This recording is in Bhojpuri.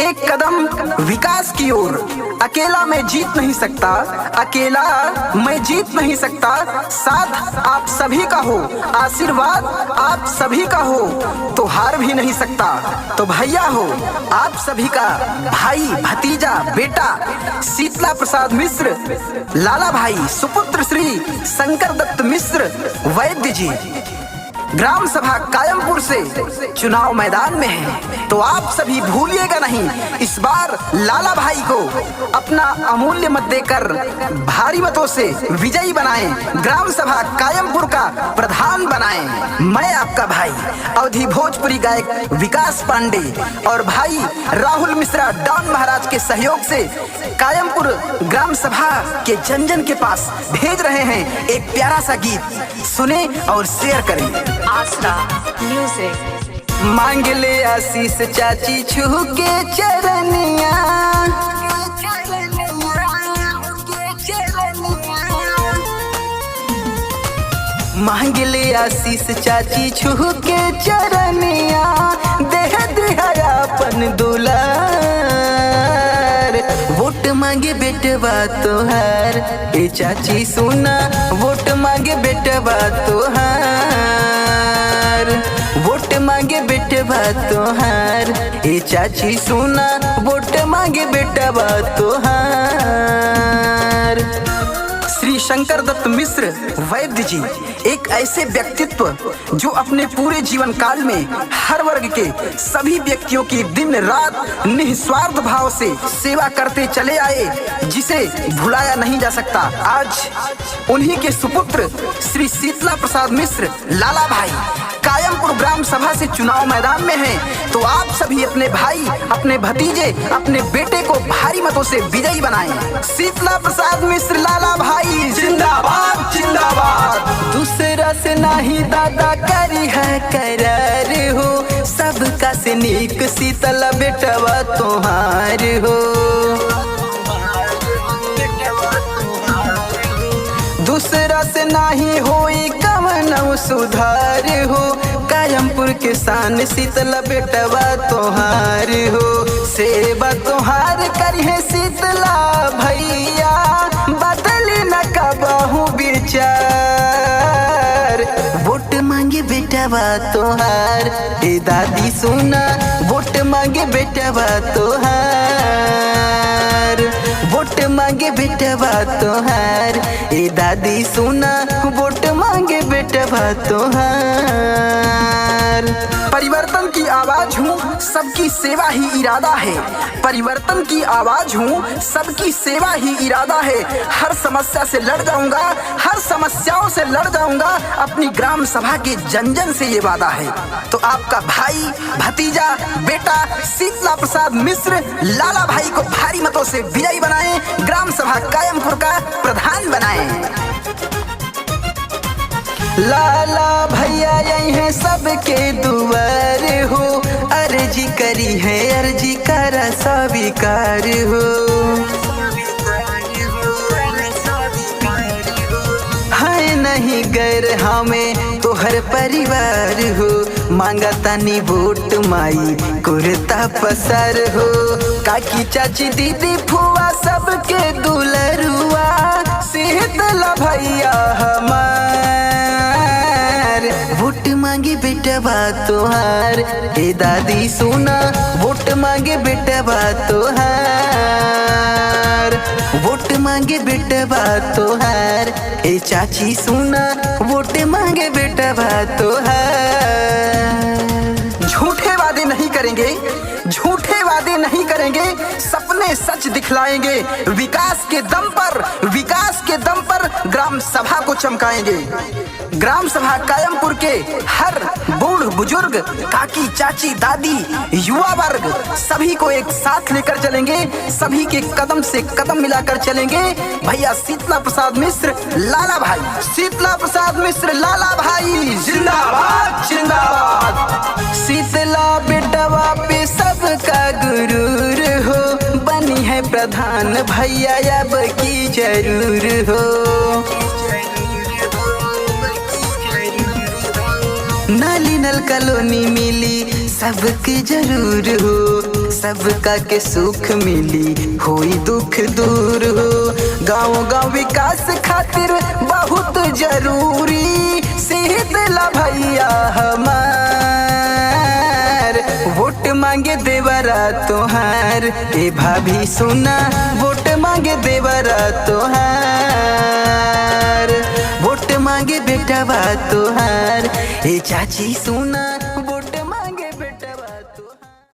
एक कदम विकास की ओर। अकेला मैं जीत नहीं सकता, अकेला मैं जीत नहीं सकता। साथ आप सभी का हो, आशीर्वाद आप सभी का हो तो हार भी नहीं सकता। तो भैया हो आप सभी का भाई, भतीजा, बेटा शीतला प्रसाद मिश्र, लाला भाई, सुपुत्र श्री शंकर दत्त मिश्र वैद्य जी ग्राम सभा कायमपुर से चुनाव मैदान में है। तो आप सभी भूलिएगा नहीं, इस बार लाला भाई को अपना अमूल्य मत देकर भारी मतों से विजयी बनाएं, ग्राम सभा कायमपुर का प्रधान बनाएं। मैं आपका भाई अवधि भोजपुरी गायक विकास पांडे और भाई राहुल मिश्रा डॉन महाराज के सहयोग से कायमपुर ग्राम सभा के जन जन के पास भेज रहे हैं एक प्यारा सा गीत। सुने और शेयर करें। आसरा म्यूजिक। मांग ले आशीष चाची छू के चरनिया, मांग ले आशीष चाची छू के चरनिया, देह दिया अपन दुलार। वोट मांगे बेटवा तोहार, ए चाची सुना वोट मांगे बेटवा तोहार। वोट मांगे बेटवा तोहार, ए चाची सुना वोट मांगे बेटवा तोहार। श्री शंकर दत्त मिश्र वैद्य जी एक ऐसे व्यक्तित्व जो अपने पूरे जीवन काल में हर वर्ग के सभी व्यक्तियों की दिन रात निस्वार्थ भाव से सेवा करते चले आए, जिसे भुलाया नहीं जा सकता। आज उन्हीं के सुपुत्र श्री शीतला प्रसाद मिश्र लाला भाई कायमपुर ग्राम सभा से चुनाव मैदान में हैं। तो आप सभी अपने भाई, अपने भतीजे, अपने बेटे को भारी मतों से विजयी बनाएं। शीतला प्रसाद मिश्र लाला भाई जिंदाबाद जिंदाबाद। दूसरा से नहीं दादा करी है करार हो, सबका से नीक शीतला बेटवा तोहार हो। दूसरा से नहीं होई कवनो सुधार हो, कायमपुर के शान शीतला बेटवा तोहार हो। सेवा तोहार करिए शीतला भैया, बदली न कबहू विचार। वोट मांगे बेटवा तोहार, ए दादी सुना वोट मांगे बेटवा तोहार। वोट मांगे बेटवा तोहार, ए दादी सुना वोट मांगे बेटवा तोहार। परिवर्तन की आवाज हूँ, सबकी सेवा ही इरादा है। परिवर्तन की आवाज हूँ, सबकी सेवा ही इरादा है। हर समस्या से लड़ जाऊंगा, हर समस्याओं से लड़ जाऊंगा, अपनी ग्राम सभा के जन जन से ये वादा है। तो आपका भाई, भतीजा, बेटा शीतला प्रसाद मिश्र लाला भाई को भारी मतों से विजयी बनाएं, ग्राम सभा कायमपुर का प्रधान बनाएं। लाला भैया यही है सबके दुआर हो, अर्जी करी है अर्जी करा स्वीकार हो। है नहीं गैर हमें तो हर परिवार हो, मांगा तानी वोट माई कुर्ता पसार हो। काकी चाची दीदी फुआ सबके दुलरुआ, शीतला भैया हमार। वोट मांगे बेटवा तोहार, ए दादी सुना वोट मांगे बेटवा तोहार। वोट मांगे बेटवा तोहार, ए चाची सुना वोट मांगे बेटवा तोहार। झूठे वादे नहीं करेंगे, झूठे वादे नहीं करेंगे, सपने सच दिखलाएंगे। विकास के दम पर, विकास के दम पर ग्राम सभा को चमकाएंगे। ग्राम सभा कायमपुर के हर बूढ़ बुजुर्ग, काकी चाची दादी, युवा वर्ग सभी को एक साथ लेकर चलेंगे, सभी के कदम से कदम मिलाकर चलेंगे। भैया शीतला प्रसाद मिश्र लाला भाई, शीतला प्रसाद मिश्र लाला भाई जिंदाबाद जिंदाबाद। शीतला बेटवा पे सबका गुरूर हो, बनी है प्रधान भैया अब की जरूर हो। नाली नल कॉलोनी मिली सबके जरूर हो, सबका के सुख मिली होई दुख दूर हो। गाँव गाँव विकास खातिर बहुत जरूरी सेहत ला भैया हमार। वोट मांगे देवरा तोहार ए भाभी सुना, वोट मांगे देवरा तोहार, वोट मांगे बेटवा तोहार ए चाची सुना।